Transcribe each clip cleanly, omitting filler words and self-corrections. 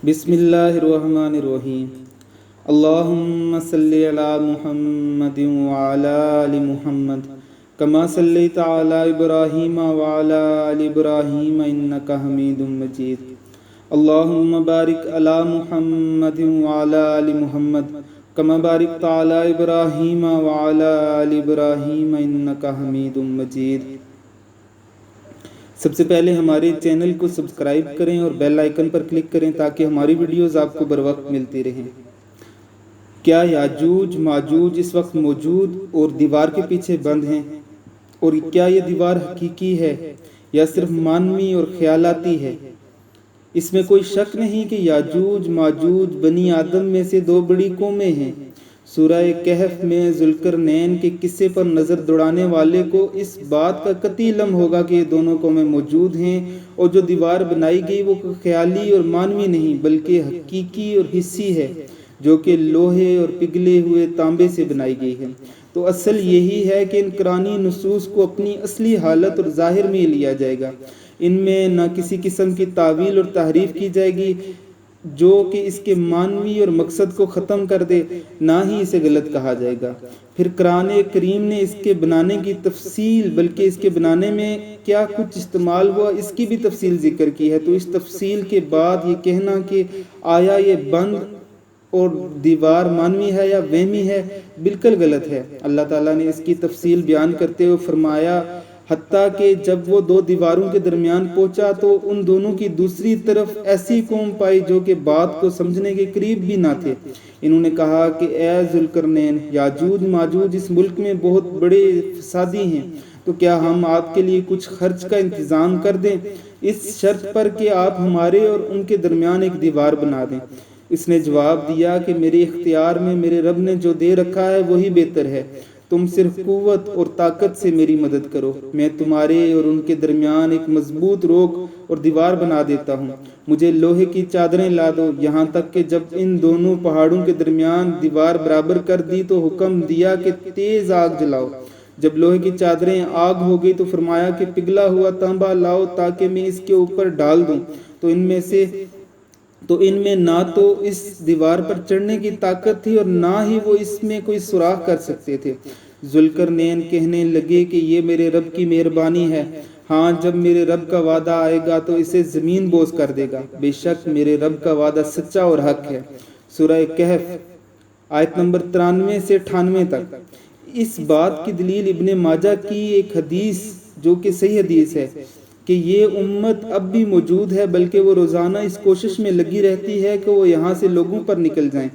بسم اللہ الرحمن الرحیم اللہم صلی علی محمد وعلی آل محمد کما صلیت علی ابراہیم وعلی آل ابراہیم انکا حمید مجید اللہم بارک علی محمد وعلی آل محمد کما بارکت علی ابراہیم وعلی آل ابراہیم انکا حمید مجید۔ سب سے پہلے ہمارے چینل کو سبسکرائب کریں اور بیل آئیکن پر کلک کریں تاکہ ہماری ویڈیوز آپ کو بروقت ملتی رہیں۔ کیا یاجوج ماجوج اس وقت موجود اور دیوار کے پیچھے بند ہیں؟ اور کیا یہ دیوار حقیقی ہے یا صرف معنوی اور خیالاتی ہے؟ اس میں کوئی شک نہیں کہ یاجوج ماجوج بنی آدم میں سے دو بڑی قومیں ہیں۔ سورہ کہف میں ذوالقرنین کے قصے پر نظر دوڑانے والے کو اس بات کا قطعی علم ہوگا کہ یہ دونوں قومیں موجود ہیں، اور جو دیوار بنائی گئی وہ خیالی اور معنوی نہیں بلکہ حقیقی اور حسی ہے، جو کہ لوہے اور پگھلے ہوئے تانبے سے بنائی گئی ہے۔ تو اصل یہی ہے کہ ان قرآنی نصوص کو اپنی اصلی حالت اور ظاہر میں لیا جائے گا۔ ان میں نہ کسی قسم کی تعویل اور تحریف کی جائے گی جو کہ اس کے معنوی اور مقصد کو ختم کر دے، نہ ہی اسے غلط کہا جائے گا۔ پھر قرآن کریم نے اس کے بنانے کی تفصیل بلکہ اس کے بنانے میں کیا کچھ استعمال ہوا اس کی بھی تفصیل ذکر کی ہے۔ تو اس تفصیل کے بعد یہ کہنا کہ آیا یہ بند اور دیوار معنوی ہے یا وہمی ہے، بالکل غلط ہے۔ اللہ تعالیٰ نے اس کی تفصیل بیان کرتے ہوئے فرمایا، حتیٰ کہ جب وہ دو دیواروں کے درمیان پہنچا تو ان دونوں کی دوسری طرف ایسی قوم پائی جو کہ بات کو سمجھنے کے قریب بھی نہ تھے۔ انہوں نے کہا کہ اے ذوالقرنین، یاجوج ماجوج اس ملک میں بہت بڑے فسادی ہیں، تو کیا ہم آپ کے لیے کچھ خرچ کا انتظام کر دیں، اس شرط پر کہ آپ ہمارے اور ان کے درمیان ایک دیوار بنا دیں؟ اس نے جواب دیا کہ میرے اختیار میں میرے رب نے جو دے رکھا ہے وہی بہتر ہے، تم صرف قوت اور طاقت سے میری مدد کرو، میں تمہارے اور ان کے درمیان ایک مضبوط روک اور دیوار بنا دیتا ہوں۔ مجھے لوہے کی چادریں لا دو، یہاں تک کہ جب ان دونوں پہاڑوں کے درمیان دیوار برابر کر دی تو حکم دیا کہ تیز آگ جلاؤ۔ جب لوہے کی چادریں آگ ہو گئی تو فرمایا کہ پگھلا ہوا تانبا لاؤ تاکہ میں اس کے اوپر ڈال دوں۔ تو ان میں نہ تو اس دیوار پر چڑھنے کی طاقت تھی اور نہ ہی وہ اس میں کوئی سوراخ کر سکتے تھے۔ ذوالقرنین کہنے لگے کہ یہ میرے رب کی مہربانی ہے، ہاں جب میرے رب کا وعدہ آئے گا تو اسے زمین بوس کر دے گا، بے شک میرے رب کا وعدہ سچا اور حق ہے۔ سورہ کہف آیت نمبر 93 سے 98 تک۔ اس بات کی دلیل ابن ماجہ کی ایک حدیث جو کہ صحیح حدیث ہے کہ یہ امت اب بھی موجود ہے، بلکہ وہ روزانہ اس کوشش میں لگی رہتی ہے کہ وہ یہاں سے لوگوں پر نکل جائیں۔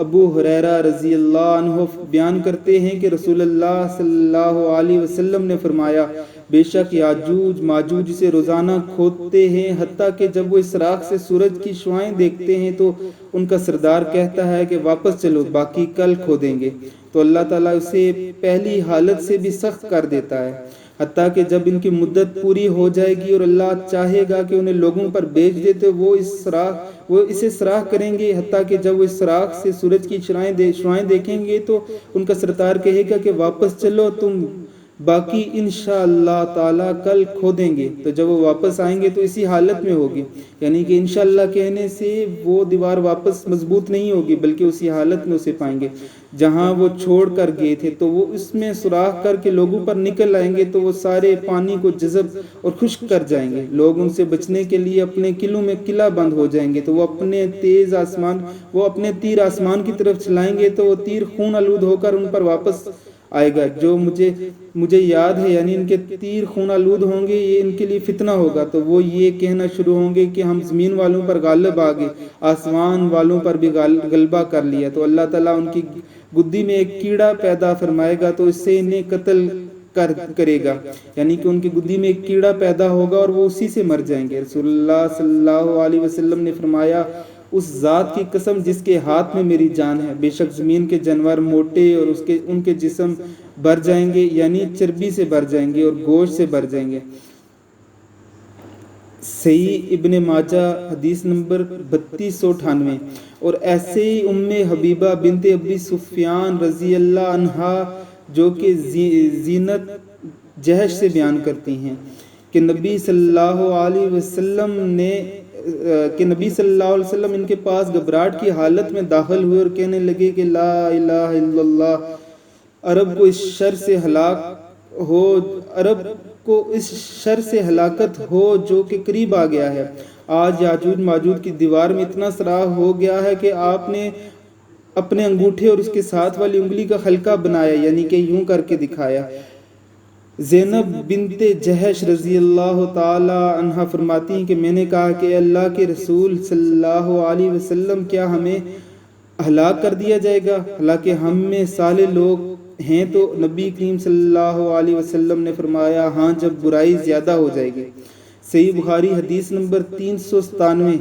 ابو ہریرہ رضی اللہ عنہ بیان کرتے ہیں کہ رسول اللہ صلی اللہ علیہ وسلم نے فرمایا، بے شک یاجوج ماجوج اسے روزانہ کھودتے ہیں، حتیٰ کہ جب وہ اس راکھ سے سورج کی شعاعیں دیکھتے ہیں تو ان کا سردار کہتا ہے کہ واپس چلو، باقی کل کھودیں گے۔ تو اللہ تعالیٰ اسے پہلی حالت سے بھی سخت کر دیتا ہے، حتیٰ کہ جب ان کی مدت پوری ہو جائے گی اور اللہ چاہے گا کہ انہیں لوگوں پر بیچ دے تو وہ اسے سراخ کریں گے، حتیٰ کہ جب وہ اس سراخ سے سورج کی شعاعیں دیکھیں گے تو ان کا سردار کہے گا کہ واپس چلو، تم باقی انشاءاللہ تعالیٰ کل کھودیں گے۔ تو جب وہ واپس آئیں گے تو اسی حالت میں ہوگی، یعنی کہ انشاءاللہ کہنے سے وہ دیوار واپس مضبوط نہیں ہوگی بلکہ اسی حالت میں اسے پائیں گے جہاں وہ چھوڑ کر گئے تھے۔ تو وہ اس میں سوراخ کر کے لوگوں پر نکل آئیں گے تو وہ سارے پانی کو جذب اور خشک کر جائیں گے۔ لوگ ان سے بچنے کے لیے اپنے قلعوں میں قلعہ بند ہو جائیں گے، تو وہ اپنے تیر آسمان کی طرف چلائیں گے تو وہ تیر خون آلود ہو کر ان پر واپس آئے گا۔ جو مجھے یاد ہے، یعنی ان کے تیر خون آلود ہوں گے، یہ ان کے لیے فتنہ ہوگا۔ تو وہ یہ کہنا شروع ہوں گے کہ ہم زمین والوں پر غالب آ گئے، آسمان والوں پر بھی غلبہ کر لیا۔ تو اللہ تعالیٰ ان کی گدی میں ایک کیڑا پیدا فرمائے گا تو اس سے انہیں قتل کرے گا، یعنی کہ ان کی گدی میں ایک کیڑا پیدا ہوگا اور وہ اسی سے مر جائیں گے۔ رسول اللہ صلی اللہ علیہ وسلم نے فرمایا، اس ذات کی قسم جس کے ہاتھ میں میری جان ہے، بے شک زمین کے جانور موٹے اور ان کے جسم بھر جائیں گے، یعنی چربی سے بھر جائیں گے اور گوشت سے بھر جائیں گے۔ صحیح ابن ماجہ حدیث نمبر 3298۔ اور ایسے ہی حبیبہ بنت ابی سفیان رضی اللہ عنہا جو کہ زینت جہش سے بیان کرتی ہیں کہ نبی صلی اللہ علیہ وسلم نے کہ نبی صلی اللہ علیہ وسلم ان کے پاس گھبراہٹ کی حالت میں داخل ہوئے اور کہنے لگے کہ لا الہ الا اللہ، عرب کو اس شر سے ہلاکت ہو جو کہ قریب آ گیا ہے۔ آج یاجوج ماجوج کی دیوار میں اتنا سراغ ہو گیا ہے کہ آپ نے اپنے انگوٹھے اور اس کے ساتھ والی انگلی کا حلقہ بنایا، یعنی کہ یوں کر کے دکھایا۔ زینب بنت جہش رضی اللہ تعالی عنہ فرماتی ہیں کہ میں نے کہا کہ اللہ کے رسول صلی اللہ علیہ وسلم، کیا ہمیں ہلاک کر دیا جائے گا؟ حالانکہ ہم میں صالح لوگ ہیں۔ تو نبی کریم صلی اللہ علیہ وسلم نے فرمایا، ہاں، جب برائی زیادہ ہو جائے گی۔ صحیح بخاری حدیث نمبر 397۔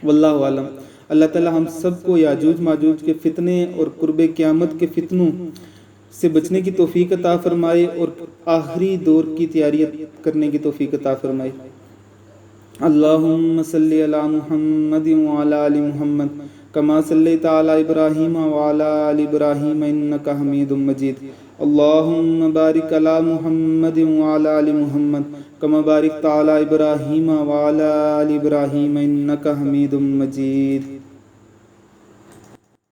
واللہ عالم۔ اللہ تعالی ہم سب کو یاجوج ماجوج کے فتنے اور قرب قیامت کے فتنوں سے بچنے کی توفیق عطا فرمائے اور آخری دور کی تیاری کرنے کی توفیق عطا فرمائے۔ اللہم صلی علی محمد وعلی آل محمد کما صلیت علی ابراہیم وعلی آل ابراہیم انک حمید مجید۔ اللہم بارک علی محمد وعلی آل محمد کما بارکت علی ابراہیم وعلی آل ابراہیم انک حمید مجید۔